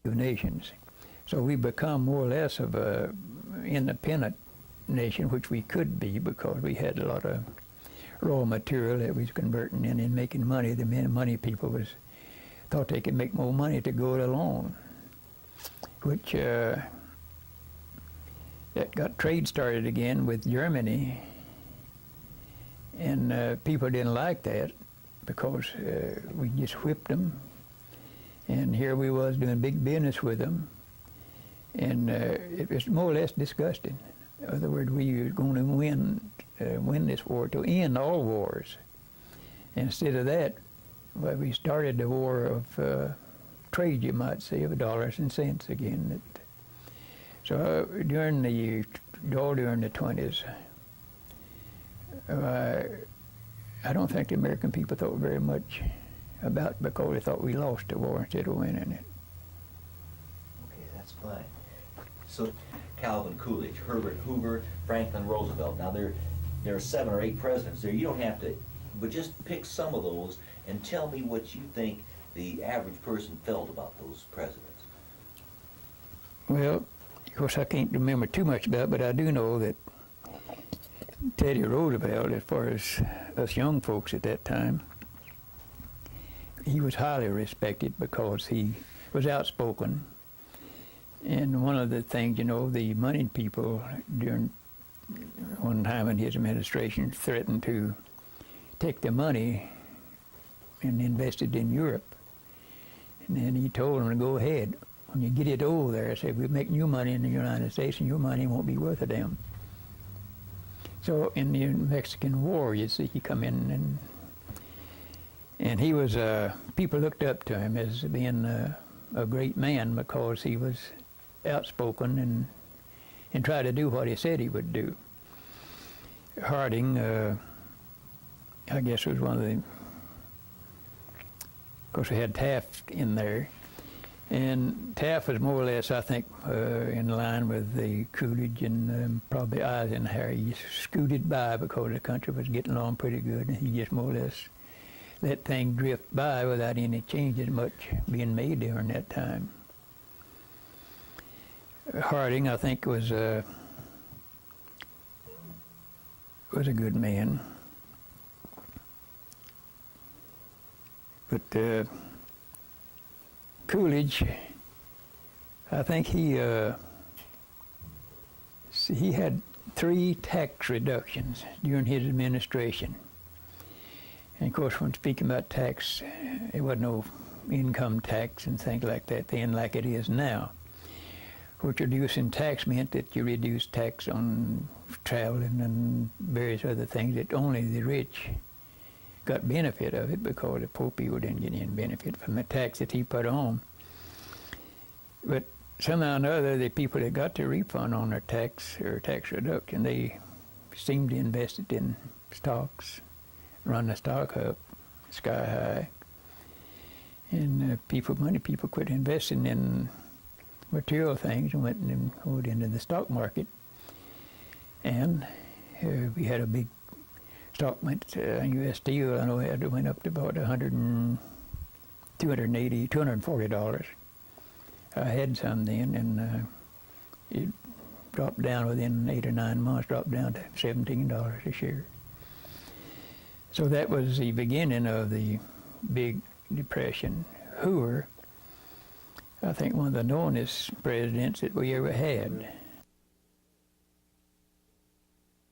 of Nations. So we become more or less of a independent nation, which we could be because we had a lot of raw material that we was converting in and making money. The money people thought they could make more money to go it alone, which that got trade started again with Germany, and people didn't like that because we just whipped them, and here we was doing big business with them, and it was more or less disgusting. In other words, we were going to win this war, to end all wars. Instead of that, well, we started the war of trade, you might say, of dollars and cents again. So during the 20s, I don't think the American people thought very much about it because they thought we lost the war instead of winning it. Okay, that's fine. So Calvin Coolidge, Herbert Hoover, Franklin Roosevelt. Now there are 7 or 8 presidents there. You don't have to, but just pick some of those and tell me what you think the average person felt about those presidents. Well, of course I can't remember too much about it, but I do know that Teddy Roosevelt, as far as us young folks at that time, he was highly respected because he was outspoken. And one of the things, you know, the moneyed people during one time in his administration threatened to take the money and invest it in Europe. And then he told them to go ahead. When you get it over there, I said, we're making your money in the United States and your money won't be worth a damn. So in the Mexican War, you see, he come in and he was, people looked up to him as being a great man because he was outspoken and tried to do what he said he would do. Harding, I guess, was one of the, of course we had Taft in there, and Taft was more or less, I think, in line with the Coolidge and probably Eisenhower. He scooted by because the country was getting along pretty good, and he just more or less let things drift by without any changes much being made during that time. Harding, I think, was a good man, but Coolidge, I think he had 3 tax reductions during his administration. And of course, when speaking about tax, there wasn't no income tax and things like that then, like it is now. What reducing tax meant that you reduced tax on traveling and various other things, that only the rich got benefit of it because the poor people didn't get any benefit from the tax that he put on. But somehow or another, the people that got the refund on their tax or tax reduction, they seemed to invest it in stocks, run the stock up sky high. And money people quit investing in material things and went into the stock market. And we had a big stock went U.S. Steel, I know it went up to about $240. I had some then, and it dropped down within 8 or 9 months, dropped down to $17 a share. So that was the beginning of the big depression. Hoover, I think, one of the knowingest presidents that we ever had.